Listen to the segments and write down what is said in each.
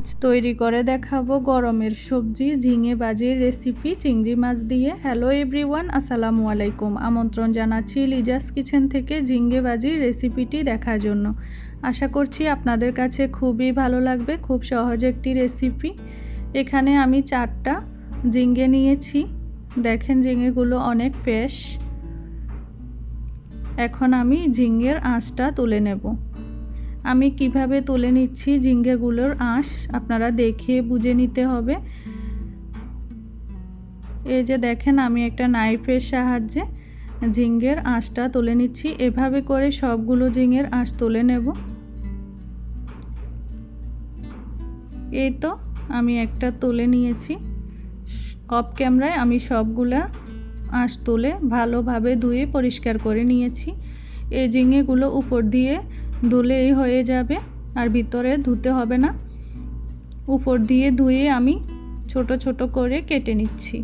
আজ তৈরি করে দেখাবো গরমের সবজি ঝিঙে ভাজির রেসিপি চিংড়ি মাছ দিয়ে। হ্যালো এভরিওয়ান, আসসালামু আলাইকুম। আমন্ত্রণ জানাচ্ছি লিজাস কিচেন থেকে ঝিঙে ভাজির রেসিপিটি দেখার জন্য। আশা করছি আপনাদের কাছে খুবই ভালো লাগবে। খুব সহজ একটি রেসিপি। এখানে আমি 4টা ঝিঙে নিয়েছি। দেখেন ঝিঙেগুলো অনেক ফ্রেশ। এখন আমি ঝিঙের আঁশটা তুলে নেব। আমি কিভাবে তুলে নিচ্ছি ঝিঙ্গেগুলোর আঁশ আপনারা দেখে বুঝে নিতে হবে। এই যে দেখেন আমি একটা নাইফের সাহায্যে ঝিঙ্গের আঁশটা তুলে নিচ্ছি। এভাবে করে সবগুলো ঝিঙের আঁশ তুলে নেব। এই তো আমি একটা তুলে নিয়েছি। অফ ক্যামেরায় আমি সবগুলা আঁশ তুলে ভালোভাবে ধুয়ে পরিষ্কার করে নিয়েছি। এই ঝিঙেগুলো উপর দিয়ে ধুলেই হয়ে যাবে, আর ভিতরে ধুতে হবে না। উপর দিয়ে ধুয়ে আমি ছোট ছোট করে কেটে নিচ্ছি।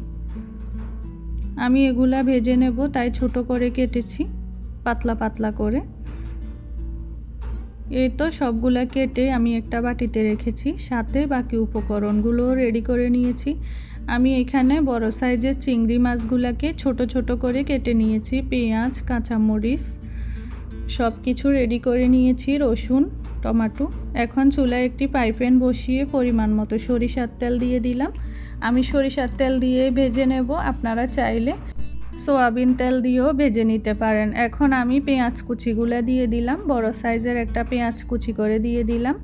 আমি এগুলা ভেজে নেব, তাই ছোট করে কেটেছি, পাতলা পাতলা করে। এই তো সবগুলা কেটে আমি একটা বাটিতে রেখেছি। সাথে বাকি উপকরণগুলো রেডি করে নিয়েছি। আমি এখানে বড় সাইজের চিংড়ি মাছগুলোকে ছোট ছোট করে কেটে নিয়েছি। পেঁয়াজ, কাঁচামরিচ সব কিছু রেডি করে নিয়েছি, রসুন, টমেটো। এখন চুলায় একটি ফ্রাই প্যান বসিয়ে পরিমাণ মতো সরিষার তেল দিয়ে দিলাম। আমি সরিষার তেল দিয়ে ভেজে নেব, আপনারা চাইলে সয়াবিন তেল দিয়েও ভেজে নিতে পারেন। এখন আমি পেঁয়াজ কুচিগুলো দিয়ে দিলাম। বড় সাইজের একটা পেঁয়াজ কুচি করে দিয়ে দিলাম।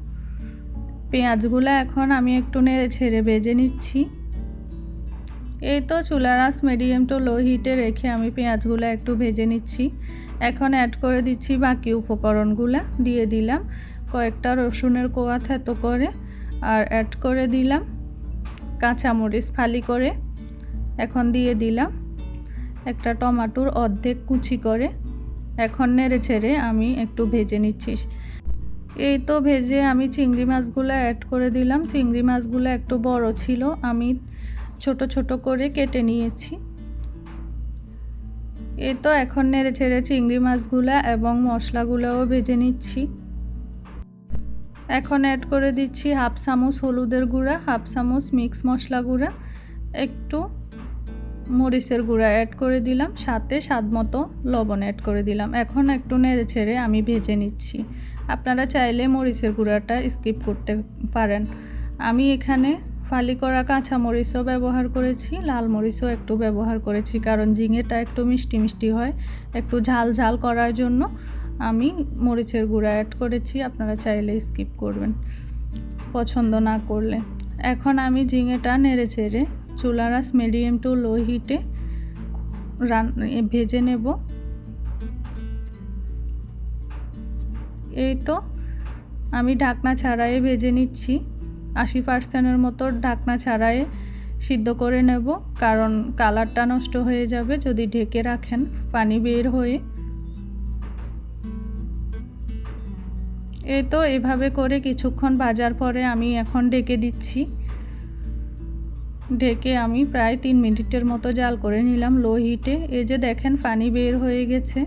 পেঁয়াজগুলো এখন আমি একটু নেড়ে ছেড়ে ভেজে নিচ্ছি। এই তো চুলার আঁচ মিডিয়াম টু লো হিটে রেখে আমি পেঁয়াজগুলো একটু ভেজে নিচ্ছি। এখন অ্যাড করে দিচ্ছি বাকি উপকরণগুলো। দিয়ে দিলাম কয়েকটা রসুনের কোয়া থেতো করে, আর অ্যাড করে দিলাম কাঁচামরিচ ফালি করে। এখন দিয়ে দিলাম একটা টমেটোর অর্ধেক কুচি করে। এখন নেড়ে ছেড়ে আমি একটু ভেজে নিচ্ছি। এই তো ভেজে আমি চিংড়ি মাছগুলো অ্যাড করে দিলাম। চিংড়ি মাছগুলো একটু বড় ছিল, আমি ছোট ছোট করে কেটে নিয়েছি। এই তো এখন নেড়ে ছেড়ে চিংড়ি মাছগুলো এবং মশলাগুলোও ভেজে নিচ্ছি। এখন অ্যাড করে দিচ্ছি হাফ চামচ হলুদের গুঁড়া, হাফ চামচ মিক্স মশলা গুঁড়া, একটু মরিচের গুঁড়া অ্যাড করে দিলাম, সাথে স্বাদ মতো লবণ অ্যাড করে দিলাম। এখন একটু নেড়ে ছেড়ে আমি ভেজে নিচ্ছি। আপনারা চাইলে মরিচের গুঁড়াটা স্কিপ করতে পারেন। আমি এখানে ফালি করা কাঁচামরিচও ব্যবহার করেছি, লাল মরিচও একটু ব্যবহার করেছি, কারণ ঝিঙেটা একটু মিষ্টি মিষ্টি হয়। একটু ঝাল ঝাল করার জন্য আমি মরিচের গুঁড়া অ্যাড করেছি। আপনারা চাইলে স্কিপ করবেন পছন্দ না করলে। এখন আমি ঝিঙেটা নেড়ে চেড়ে চুলার আঁচ মিডিয়াম টু লো হিটে ভেজে নেব। এই তো আমি ঢাকনা ছাড়াই ভেজে নিচ্ছি। 80% মতো ঢাকনা ছাড়াই সিদ্ধ করে নেব, কারণ কালারটা নষ্ট হয়ে যাবে যদি ঢেকে রাখেন, পানি বের হয়ে। এই তো এভাবে করে কিছুক্ষণ ভাজার পরে আমি এখন ঢেকে দিচ্ছি। ঢেকে আমি প্রায় 3 মিনিটের মতো জাল করে নিলাম লো হিটে। এই যে দেখেন পানি বের হয়ে গেছে।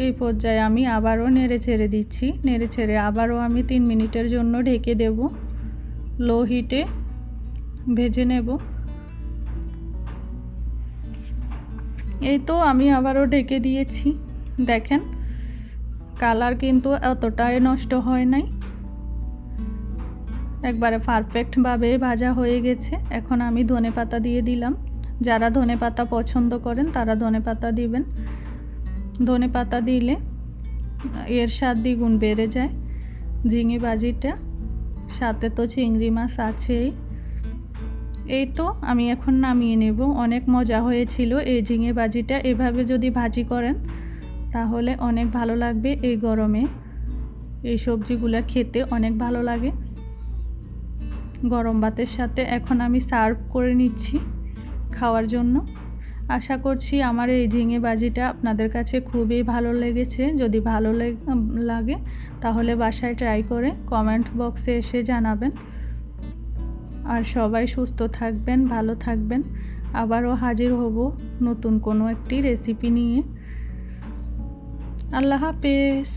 এই পর্যায়ে আমি আবারও নেড়ে ছেড়ে দিচ্ছি। নেড়ে ছেড়ে আবারও আমি 3 মিনিটের জন্য ঢেকে দেব। লো হিটে ভেজে নেব। এই তো আমি আবারও ঢেকে দিয়েছি। দেখেন কালার কিন্তু এতটাই নষ্ট হয় নাই, একবারে পারফেক্টভাবে ভাজা হয়ে গেছে। এখন আমি ধনেপাতা দিয়ে দিলাম। যারা ধনেপাতা পছন্দ করেন তারা ধনেপাতা দিবেন। ধনেপাতা দিলে এর স্বাদ দ্বিগুণ বেড়ে যায় ঝিঙে ভাজিটা। সাথে তো চিংড়ি মাছ আছেই। এই তো আমি এখন নামিয়ে নেব। অনেক মজা হয়েছিল এই ঝিঙে ভাজিটা। এভাবে যদি ভাজি করেন তাহলে অনেক ভালো লাগবে। এই গরমে এই সবজিগুলো খেতে অনেক ভালো লাগে গরম ভাতের সাথে। এখন আমি সার্ভ করে নিচ্ছি খাওয়ার জন্য। আশা করছি আমার এই ঝিঙে ভাজিটা আপনাদের কাছে খুবই ভালো লেগেছে। যদি ভালো লাগে তাহলে বাসায় ট্রাই করে কমেন্ট বক্সে এসে জানাবেন। আর সবাই সুস্থ থাকবেন, ভালো থাকবেন। আবারও হাজির হব নতুন কোনো একটি রেসিপি নিয়ে। আল্লাহ হাফেজ।